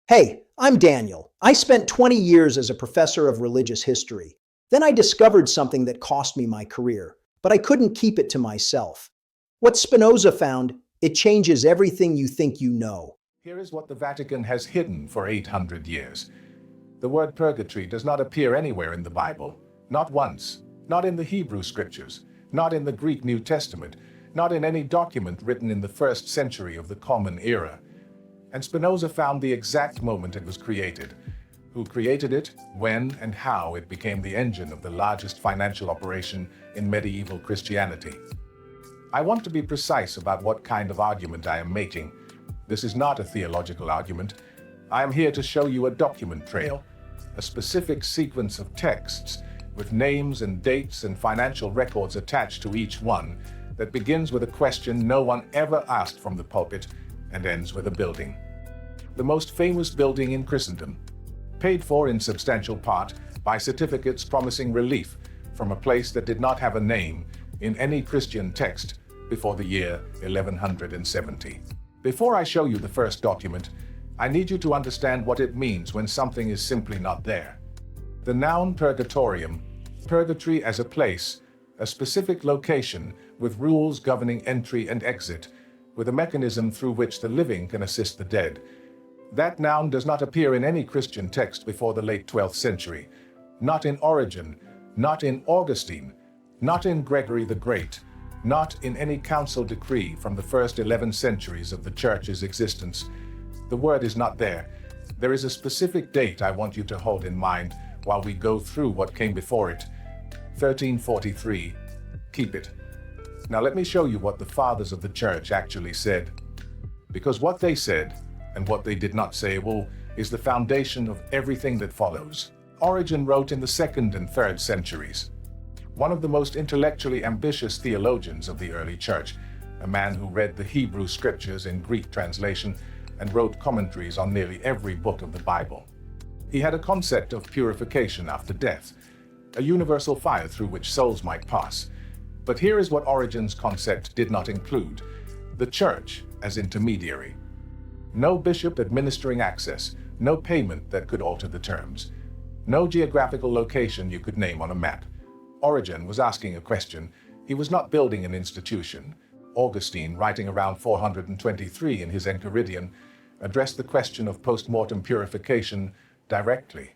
Hey, I'm Daniel. I spent 20 years as a professor of religious history. Then I discovered something that cost me my career, but I couldn't keep it to myself. What Spinoza found, it changes everything you think you know. Here is what the Vatican has hidden for 800 years. The word purgatory does not appear anywhere in the Bible. Not once. Not in the Hebrew scriptures. Not in the Greek New Testament. Not in any document written in the first century of the Common Era. And Spinoza found the exact moment it was created. Who created it, when, and how it became the engine of the largest financial operation in medieval Christianity. I want to be precise about what kind of argument I am making. This is not a theological argument. I am here to show you a document trail, a specific sequence of texts with names and dates and financial records attached to each one that begins with a question no one ever asked from the pulpit and ends with a building. The most famous building in Christendom, paid for in substantial part by certificates promising relief from a place that did not have a name in any Christian text before the year 1170. Before I show you the first document, I need you to understand what it means when something is simply not there. The noun purgatorium, purgatory as a place, a specific location with rules governing entry and exit, with a mechanism through which the living can assist the dead. That noun does not appear in any Christian text before the late 12th century, not in Origen, not in Augustine, not in Gregory the Great, not in any council decree from the first 11 centuries of the Church's existence. The word is not there. There is a specific date I want you to hold in mind while we go through what came before it. 1343. Keep it. Now let me show you what the fathers of the Church actually said. Because what they said, and what they did not say, is the foundation of everything that follows. Origen wrote in the 2nd and 3rd centuries. One of the most intellectually ambitious theologians of the early Church, a man who read the Hebrew scriptures in Greek translation and wrote commentaries on nearly every book of the Bible. He had a concept of purification after death, a universal fire through which souls might pass. But here is what Origen's concept did not include: the Church as intermediary. No bishop administering access, no payment that could alter the terms, no geographical location you could name on a map. Origen was asking a question. He was not building an institution. Augustine, writing around 423 in his Enchiridion, addressed the question of post-mortem purification directly.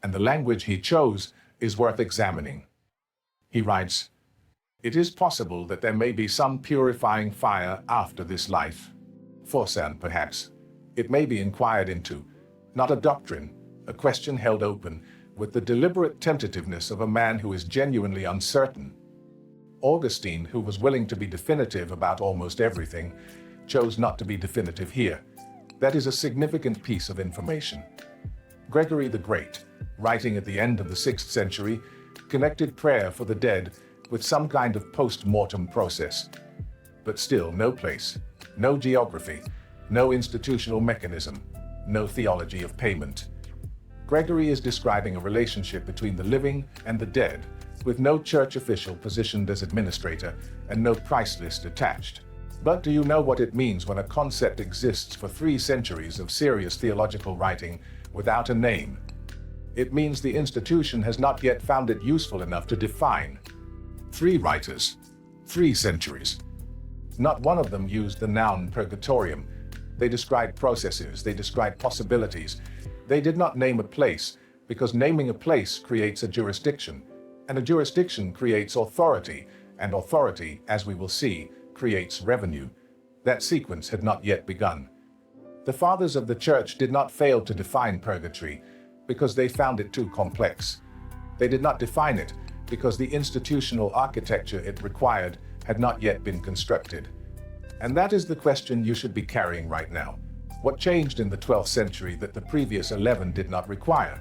And the language he chose is worth examining. He writes, "It is possible that there may be some purifying fire after this life. Forsan, perhaps. It may be inquired into, not a doctrine, a question held open, with the deliberate tentativeness of a man who is genuinely uncertain." Augustine, who was willing to be definitive about almost everything, chose not to be definitive here. That is a significant piece of information. Gregory the Great, writing at the end of the 6th century, connected prayer for the dead with some kind of post-mortem process. But still, no place, no geography, no institutional mechanism, no theology of payment. Gregory is describing a relationship between the living and the dead, with no church official positioned as administrator and no price list attached. But do you know what it means when a concept exists for 3 centuries of serious theological writing without a name? It means the institution has not yet found it useful enough to define. 3 writers, 3 centuries. Not one of them used the noun purgatorium. They described processes, they described possibilities. They did not name a place, because naming a place creates a jurisdiction, and a jurisdiction creates authority, and authority, as we will see, creates revenue. That sequence had not yet begun. The fathers of the Church did not fail to define purgatory because they found it too complex. They did not define it because the institutional architecture it required had not yet been constructed. And that is the question you should be carrying right now. What changed in the 12th century that the previous 11 did not require?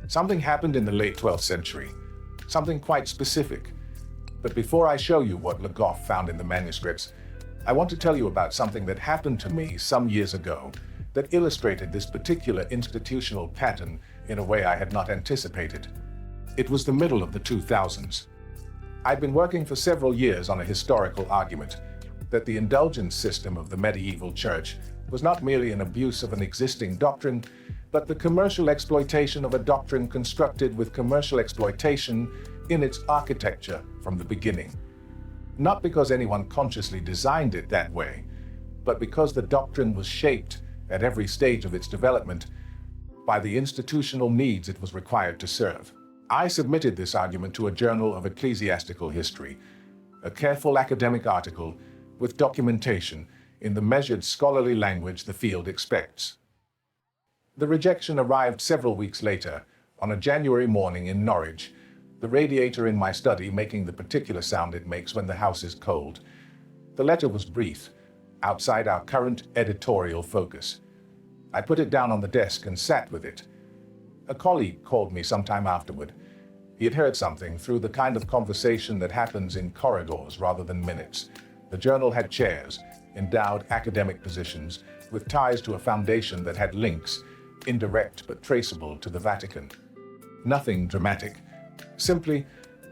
Something happened in the late 12th century, something quite specific. But before I show you what Le Goff found in the manuscripts, I want to tell you about something that happened to me some years ago that illustrated this particular institutional pattern in a way I had not anticipated. It was the middle of the 2000s. I'd been working for several years on a historical argument that the indulgence system of the medieval church was not merely an abuse of an existing doctrine, but the commercial exploitation of a doctrine constructed with commercial exploitation in its architecture from the beginning. Not because anyone consciously designed it that way, but because the doctrine was shaped at every stage of its development by the institutional needs it was required to serve. I submitted this argument to a journal of ecclesiastical history, a careful academic article with documentation in the measured scholarly language the field expects. The rejection arrived several weeks later, on a January morning in Norwich, the radiator in my study making the particular sound it makes when the house is cold. The letter was brief, outside our current editorial focus. I put it down on the desk and sat with it. A colleague called me sometime afterward. He had heard something through the kind of conversation that happens in corridors rather than minutes. The journal had chairs, endowed academic positions, with ties to a foundation that had links, indirect but traceable, to the Vatican. Nothing dramatic. Simply,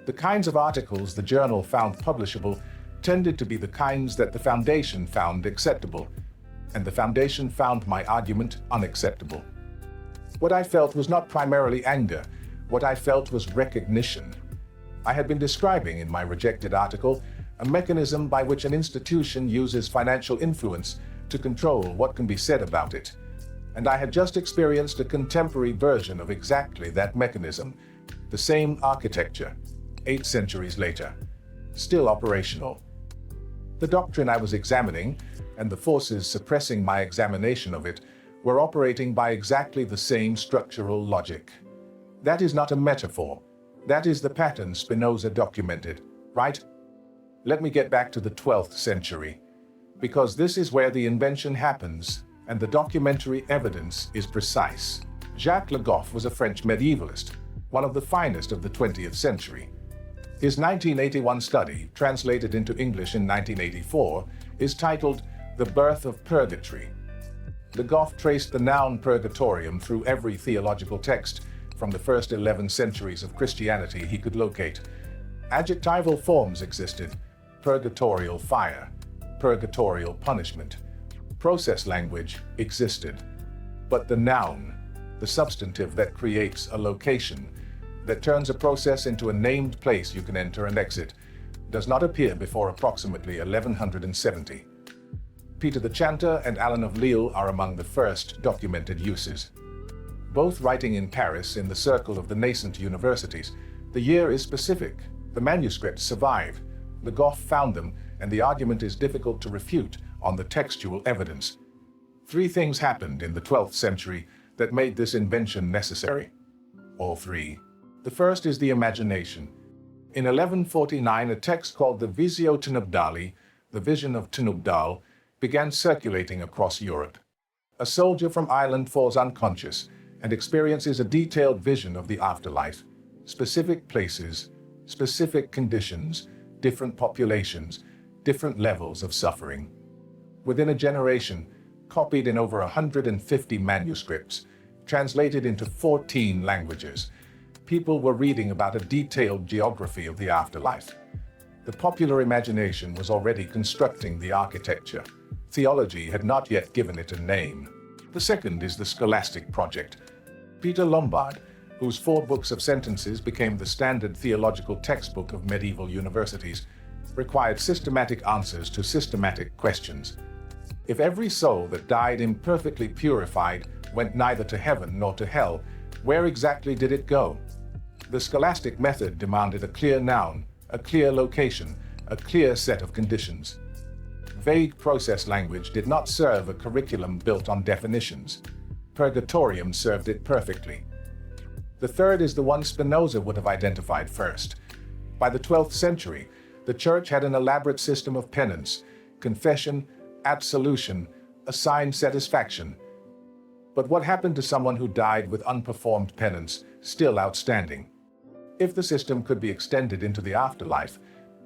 the kinds of articles the journal found publishable tended to be the kinds that the foundation found acceptable, and the foundation found my argument unacceptable. What I felt was not primarily anger. What I felt was recognition. I had been describing in my rejected article a mechanism by which an institution uses financial influence to control what can be said about it. And I had just experienced a contemporary version of exactly that mechanism, the same architecture, 8 centuries later, still operational. The doctrine I was examining, and the forces suppressing my examination of it, were operating by exactly the same structural logic. That is not a metaphor. That is the pattern Spinoza documented, right? Let me get back to the 12th century, because this is where the invention happens, and the documentary evidence is precise. Jacques Le Goff was a French medievalist, one of the finest of the 20th century. His 1981 study, translated into English in 1984, is titled The Birth of Purgatory. Le Goff traced the noun purgatorium through every theological text from the first 11 centuries of Christianity he could locate. Adjectival forms existed: purgatorial fire, purgatorial punishment. Process language existed. But the noun, the substantive that creates a location, that turns a process into a named place you can enter and exit, does not appear before approximately 1170. Peter the Chanter and Alan of Lille are among the first documented uses. Both writing in Paris in the circle of the nascent universities, the year is specific. The manuscripts survive. Le Goff found them, and the argument is difficult to refute on the textual evidence. 3 things happened in the 12th century that made this invention necessary. All 3. The first is the imagination. In 1149, a text called the Visio Tenubdali, the Vision of Tenubdal, began circulating across Europe. A soldier from Ireland falls unconscious and experiences a detailed vision of the afterlife, specific places, specific conditions, different populations, different levels of suffering. Within a generation, copied in over 150 manuscripts, translated into 14 languages, people were reading about a detailed geography of the afterlife. The popular imagination was already constructing the architecture. Theology had not yet given it a name. The second is the scholastic project. Peter Lombard, whose 4 books of sentences became the standard theological textbook of medieval universities, required systematic answers to systematic questions. If every soul that died imperfectly purified went neither to heaven nor to hell, where exactly did it go? The scholastic method demanded a clear noun, a clear location, a clear set of conditions. Vague process language did not serve a curriculum built on definitions. Purgatorium served it perfectly. The third is the one Spinoza would have identified first. By the 12th century, the Church had an elaborate system of penance, confession, absolution, assigned satisfaction. But what happened to someone who died with unperformed penance, still outstanding? If the system could be extended into the afterlife,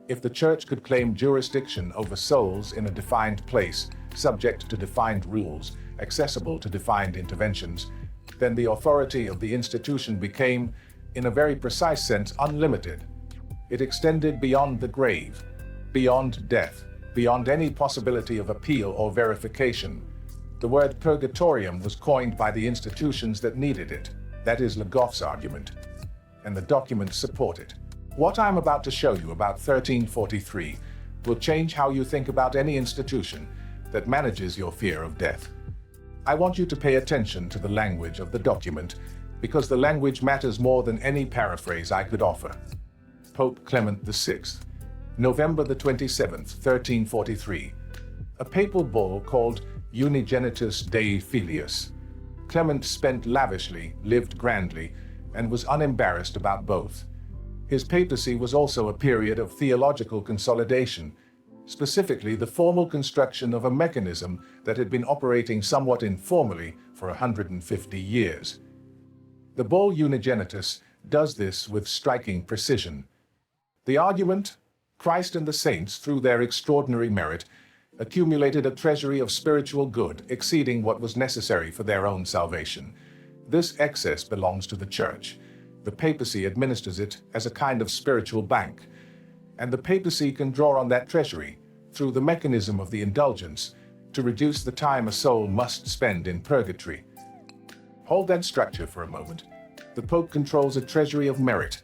if the Church could claim jurisdiction over souls in a defined place, subject to defined rules, accessible to defined interventions, then the authority of the institution became, in a very precise sense, unlimited. It extended beyond the grave, beyond death, beyond any possibility of appeal or verification. The word purgatorium was coined by the institutions that needed it. That is Le Goff's argument, and the documents support it. What I'm about to show you about 1343 will change how you think about any institution that manages your fear of death. I want you to pay attention to the language of the document, because the language matters more than any paraphrase I could offer. Pope Clement VI, November the 27th, 1343. A papal bull called Unigenitus Dei Filius. Clement spent lavishly, lived grandly, and was unembarrassed about both. His papacy was also a period of theological consolidation, specifically the formal construction of a mechanism that had been operating somewhat informally for 150 years. The bull Unigenitus does this with striking precision. The argument, Christ and the saints, through their extraordinary merit, accumulated a treasury of spiritual good exceeding what was necessary for their own salvation. This excess belongs to the Church. The papacy administers it as a kind of spiritual bank, and the papacy can draw on that treasury through the mechanism of the indulgence to reduce the time a soul must spend in purgatory. Hold that structure for a moment. The Pope controls a treasury of merit.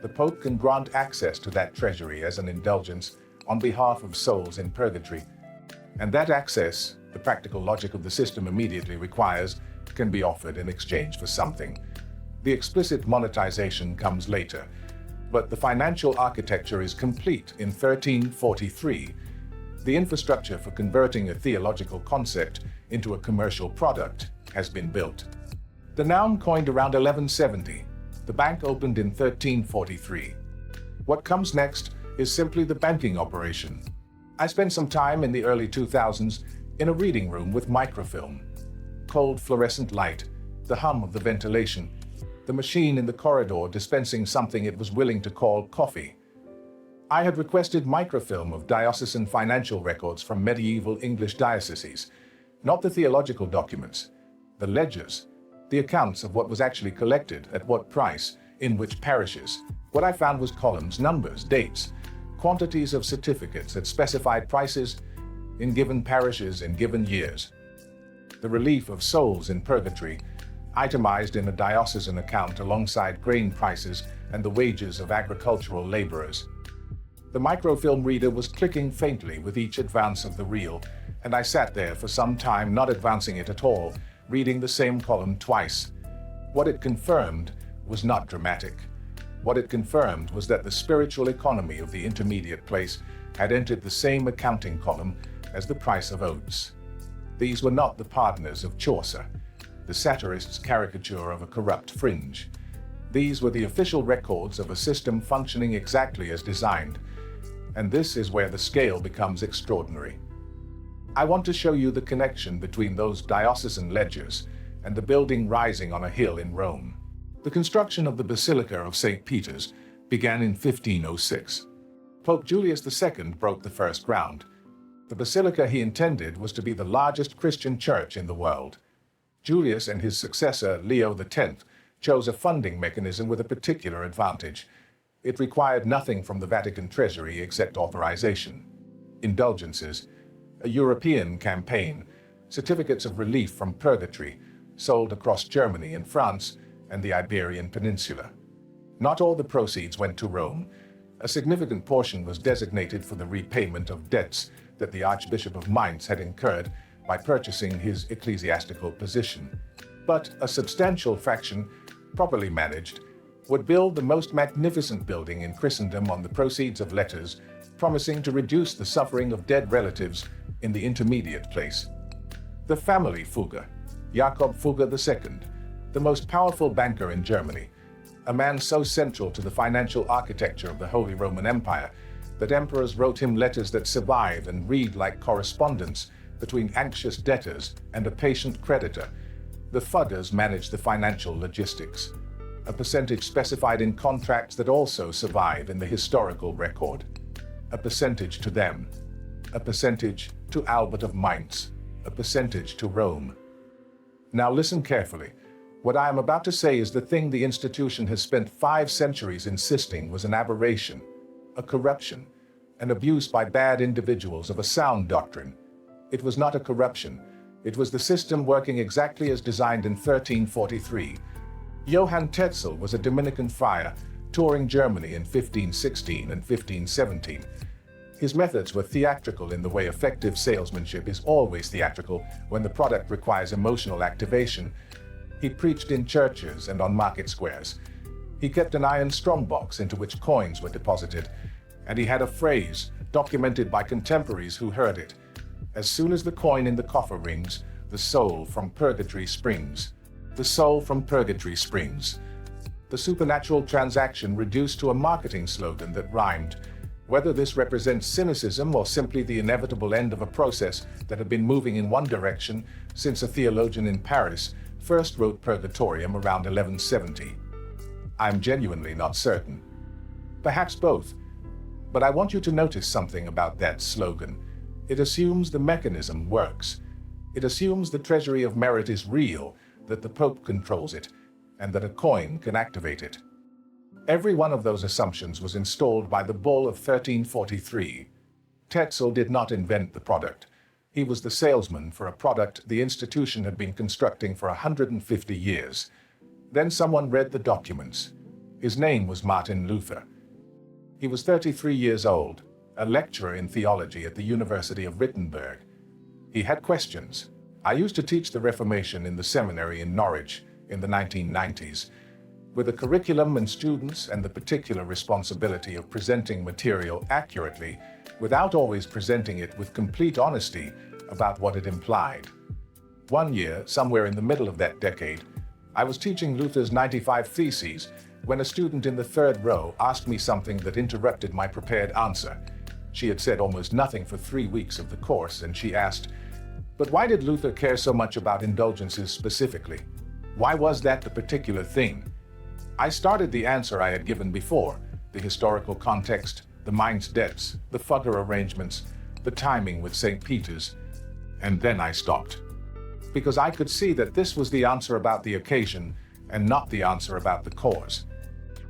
The Pope can grant access to that treasury as an indulgence on behalf of souls in purgatory. And that access, the practical logic of the system immediately requires, can be offered in exchange for something. The explicit monetization comes later, but the financial architecture is complete in 1343. The infrastructure for converting a theological concept into a commercial product has been built. The noun coined around 1170. The bank opened in 1343. What comes next is simply the banking operation. I spent some time in the early 2000s in a reading room with microfilm. Cold fluorescent light, the hum of the ventilation, the machine in the corridor dispensing something it was willing to call coffee. I had requested microfilm of diocesan financial records from medieval English dioceses, not the theological documents, the ledgers, the accounts of what was actually collected, at what price, in which parishes. What I found was columns, numbers, dates, quantities of certificates at specified prices in given parishes in given years. The relief of souls in purgatory, itemized in a diocesan account alongside grain prices and the wages of agricultural laborers. The microfilm reader was clicking faintly with each advance of the reel, and I sat there for some time not advancing it at all, reading the same column twice. What it confirmed was not dramatic. What it confirmed was that the spiritual economy of the intermediate place had entered the same accounting column as the price of oats. These were not the pardoners of Chaucer, the satirist's caricature of a corrupt fringe. These were the official records of a system functioning exactly as designed, and this is where the scale becomes extraordinary. I want to show you the connection between those diocesan ledgers and the building rising on a hill in Rome. The construction of the Basilica of St. Peter's began in 1506. Pope Julius II broke the first ground. The basilica he intended was to be the largest Christian church in the world. Julius and his successor, Leo X, chose a funding mechanism with a particular advantage. It required nothing from the Vatican Treasury except authorization, indulgences, a European campaign, certificates of relief from purgatory, sold across Germany and France and the Iberian Peninsula. Not all the proceeds went to Rome. A significant portion was designated for the repayment of debts that the Archbishop of Mainz had incurred by purchasing his ecclesiastical position. But a substantial fraction, properly managed, would build the most magnificent building in Christendom on the proceeds of letters, promising to reduce the suffering of dead relatives in the intermediate place. The family Fugger, Jacob Fugger II, the most powerful banker in Germany, a man so central to the financial architecture of the Holy Roman Empire that emperors wrote him letters that survive and read like correspondence between anxious debtors and a patient creditor. The Fuggers managed the financial logistics, a percentage specified in contracts that also survive in the historical record. A percentage to them, a percentage to Albert of Mainz, a percentage to Rome. Now listen carefully. What I am about to say is the thing the institution has spent 5 centuries insisting was an aberration, a corruption, an abuse by bad individuals of a sound doctrine. It was not a corruption, It was the system working exactly as designed in 1343. Johann Tetzel was a Dominican friar touring Germany in 1516 and 1517. His methods were theatrical in the way effective salesmanship is always theatrical when the product requires emotional activation. He preached in churches and on market squares. He kept an iron strongbox into which coins were deposited, and he had a phrase documented by contemporaries who heard it. As soon as the coin in the coffer rings, the soul from purgatory springs. The soul from purgatory springs. The supernatural transaction reduced to a marketing slogan that rhymed. Whether this represents cynicism or simply the inevitable end of a process that had been moving in one direction since a theologian in Paris first wrote Purgatorium around 1170. I'm genuinely not certain. Perhaps both. But I want you to notice something about that slogan. It assumes the mechanism works. It assumes the Treasury of Merit is real, that the Pope controls it, and that a coin can activate it. Every one of those assumptions was installed by the Bull of 1343. Tetzel did not invent the product. He was the salesman for a product the institution had been constructing for 150 years. Then someone read the documents. His name was Martin Luther. He was 33 years old, a lecturer in theology at the University of Wittenberg. He had questions. I used to teach the Reformation in the seminary in Norwich in the 1990s. With a curriculum and students and the particular responsibility of presenting material accurately, without always presenting it with complete honesty about what it implied. One year, somewhere in the middle of that decade, I was teaching Luther's 95 Theses when a student in the third row asked me something that interrupted my prepared answer. She had said almost nothing for 3 weeks of the course, and she asked, "But why did Luther care so much about indulgences specifically? Why was that the particular thing?" I started the answer I had given before, the historical context, the mind's debts, the Fugger arrangements, the timing with St. Peter's, and then I stopped. Because I could see that this was the answer about the occasion and not the answer about the cause.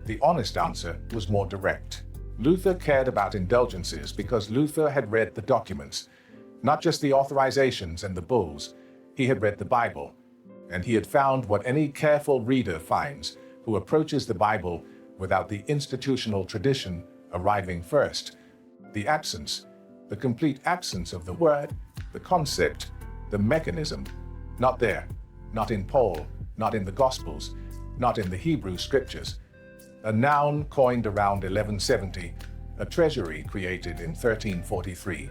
The honest answer was more direct. Luther cared about indulgences because Luther had read the documents, not just the authorizations and the bulls. He had read the Bible, and he had found what any careful reader finds who approaches the Bible without the institutional tradition arriving first. The absence, the complete absence of the word, the concept, the mechanism, not there, not in Paul, not in the Gospels, not in the Hebrew Scriptures. A noun coined around 1170, a treasury created in 1343,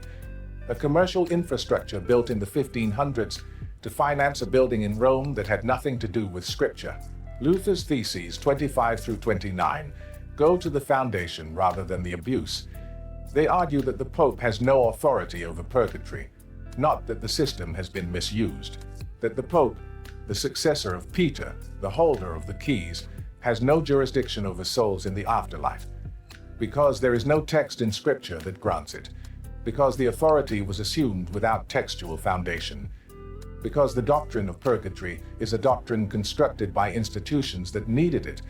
a commercial infrastructure built in the 1500s to finance a building in Rome that had nothing to do with Scripture. Luther's Theses 25 through 29 go to the foundation rather than the abuse. They argue that the Pope has no authority over purgatory, not that the system has been misused, that the Pope, the successor of Peter, the holder of the keys, has no jurisdiction over souls in the afterlife, because there is no text in Scripture that grants it, because the authority was assumed without textual foundation, because the doctrine of purgatory is a doctrine constructed by institutions that needed it,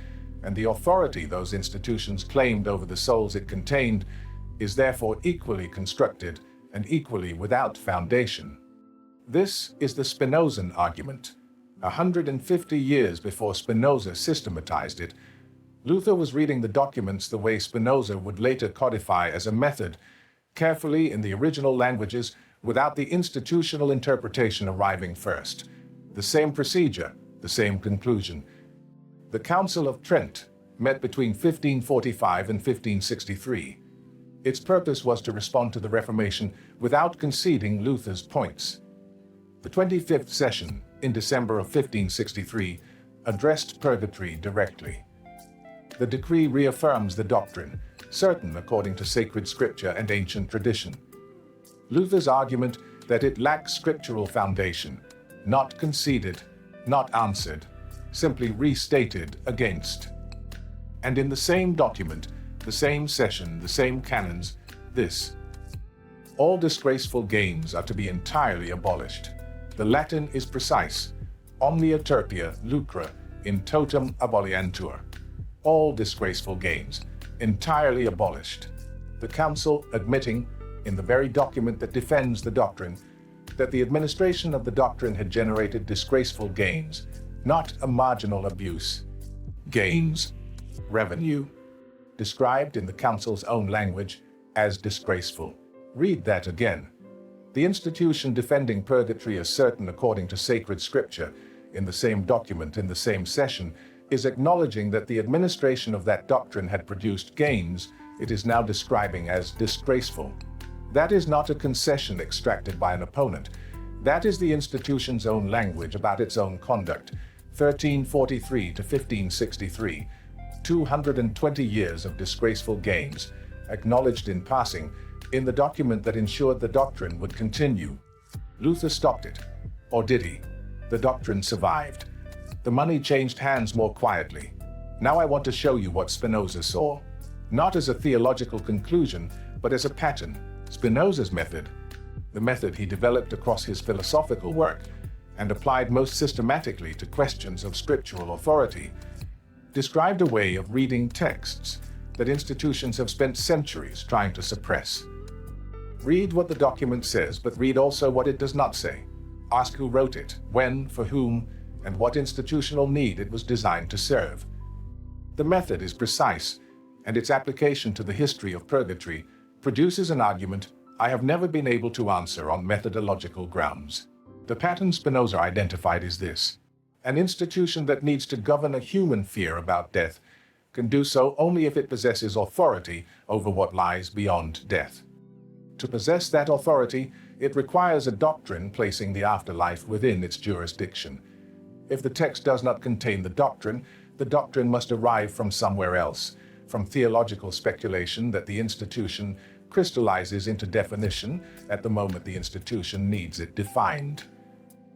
and the authority those institutions claimed over the souls it contained is therefore equally constructed and equally without foundation. This is the Spinozan argument. 150 years before Spinoza systematized it, Luther was reading the documents the way Spinoza would later codify as a method, carefully in the original languages without the institutional interpretation arriving first. The same procedure, the same conclusion. The Council of Trent met between 1545 and 1563. Its purpose was to respond to the Reformation without conceding Luther's points. The 25th session, in December of 1563, addressed purgatory directly. The decree reaffirms the doctrine, certain according to sacred scripture and ancient tradition. Luther's argument that it lacks scriptural foundation, not conceded, not answered, simply restated against. And in the same document, the same session, the same canons, this: all disgraceful gains are to be entirely abolished. The Latin is precise: omnia turpia lucra in totum aboleantur. All disgraceful gains, entirely abolished. The Council admitting, in the very document that defends the doctrine, that the administration of the doctrine had generated disgraceful gains, not a marginal abuse. Gains, revenue, described in the Council's own language as disgraceful. Read that again. The institution defending purgatory as certain according to sacred scripture, in the same document in the same session, is acknowledging that the administration of that doctrine had produced gains it is now describing as disgraceful. That is not a concession extracted by an opponent. That is the institution's own language about its own conduct. 1343 to 1563, 220 years of disgraceful gains, acknowledged in passing, in the document that ensured the doctrine would continue. Luther stopped it. Or did he? The doctrine survived. The money changed hands more quietly. Now I want to show you what Spinoza saw. Not as a theological conclusion, but as a pattern. Spinoza's method, the method he developed across his philosophical work and applied most systematically to questions of scriptural authority, described a way of reading texts that institutions have spent centuries trying to suppress. Read what the document says, but read also what it does not say. Ask who wrote it, when, for whom, and what institutional need it was designed to serve. The method is precise, and its application to the history of purgatory produces an argument I have never been able to answer on methodological grounds. The pattern Spinoza identified is this: an institution that needs to govern a human fear about death can do so only if it possesses authority over what lies beyond death. To possess that authority, it requires a doctrine placing the afterlife within its jurisdiction. If the text does not contain the doctrine must arrive from somewhere else, from theological speculation that the institution crystallizes into definition at the moment the institution needs it defined.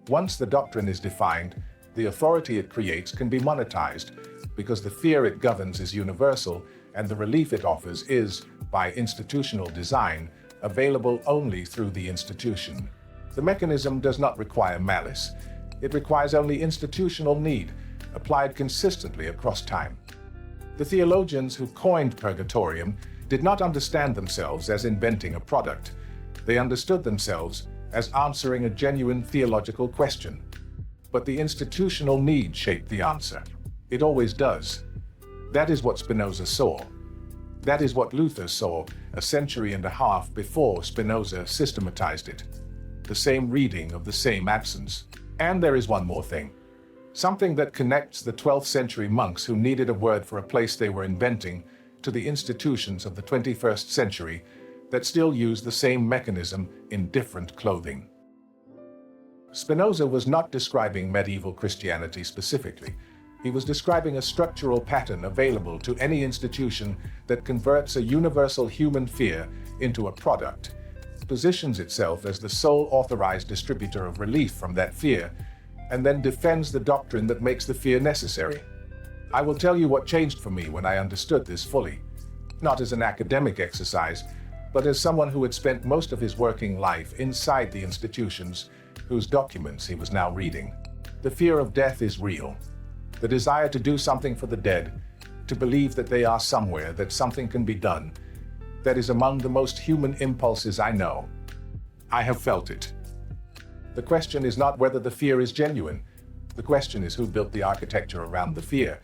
Once the doctrine is defined, the authority it creates can be monetized, because the fear it governs is universal and the relief it offers is, by institutional design, available only through the institution. The mechanism does not require malice. It requires only institutional need, applied consistently across time. The theologians who coined purgatorium did not understand themselves as inventing a product. They understood themselves as answering a genuine theological question. But the institutional need shaped the answer. It always does. That is what Spinoza saw. That is what Luther saw a century and a half before Spinoza systematized it. The same reading of the same absence. And there is one more thing. Something that connects the 12th century monks who needed a word for a place they were inventing to the institutions of the 21st century that still use the same mechanism in different clothing. Spinoza was not describing medieval Christianity specifically. He was describing a structural pattern available to any institution that converts a universal human fear into a product, positions itself as the sole authorized distributor of relief from that fear, and then defends the doctrine that makes the fear necessary. I will tell you what changed for me when I understood this fully, not as an academic exercise, but as someone who had spent most of his working life inside the institutions whose documents he was now reading. The fear of death is real. The desire to do something for the dead, to believe that they are somewhere, that something can be done, that is among the most human impulses I know. I have felt it. The question is not whether the fear is genuine. The question is who built the architecture around the fear,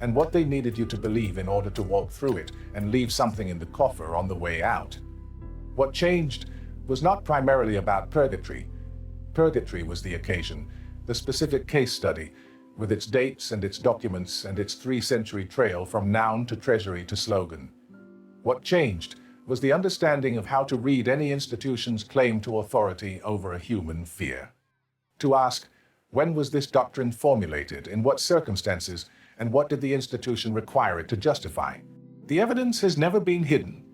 and what they needed you to believe in order to walk through it and leave something in the coffer on the way out. What changed was not primarily about purgatory. Purgatory was the occasion, the specific case study, with its dates and its documents and its 3-century trail from noun to treasury to slogan. What changed was the understanding of how to read any institution's claim to authority over a human fear. To ask, when was this doctrine formulated, in what circumstances, and what did the institution require it to justify? The evidence has never been hidden.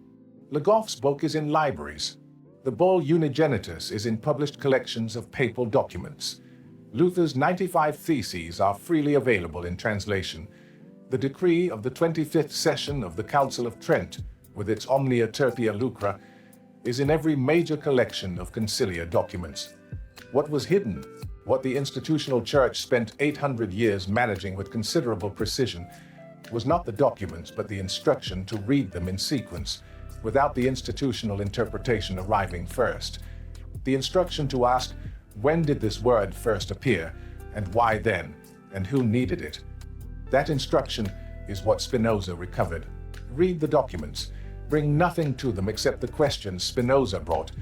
Le Goff's book is in libraries. The bull Unigenitus is in published collections of papal documents. Luther's 95 theses are freely available in translation. The decree of the 25th session of the Council of Trent, with its omnia, turpia, lucra, is in every major collection of conciliar documents. What was hidden, what the institutional church spent 800 years managing with considerable precision, was not the documents but the instruction to read them in sequence, without the institutional interpretation arriving first. The instruction to ask, when did this word first appear, and why then, and who needed it? That instruction is what Spinoza recovered. Read the documents. Bring nothing to them except the questions Spinoza brought.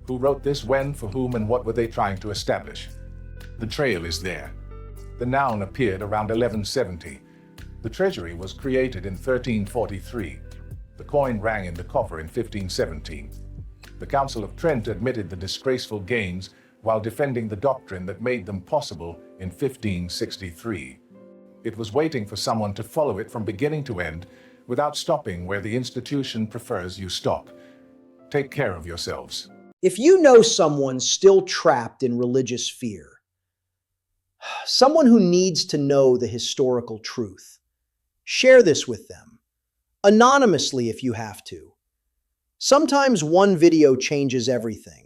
Who wrote this, when, for whom, and what were they trying to establish? The trail is there. The noun appeared around 1170. The Treasury was created in 1343. The coin rang in the coffer in 1517. The Council of Trent admitted the disgraceful gains while defending the doctrine that made them possible in 1563. It was waiting for someone to follow it from beginning to end without stopping where the institution prefers you stop. Take care of yourselves. If you know someone still trapped in religious fear, someone who needs to know the historical truth, share this with them, anonymously if you have to. Sometimes one video changes everything.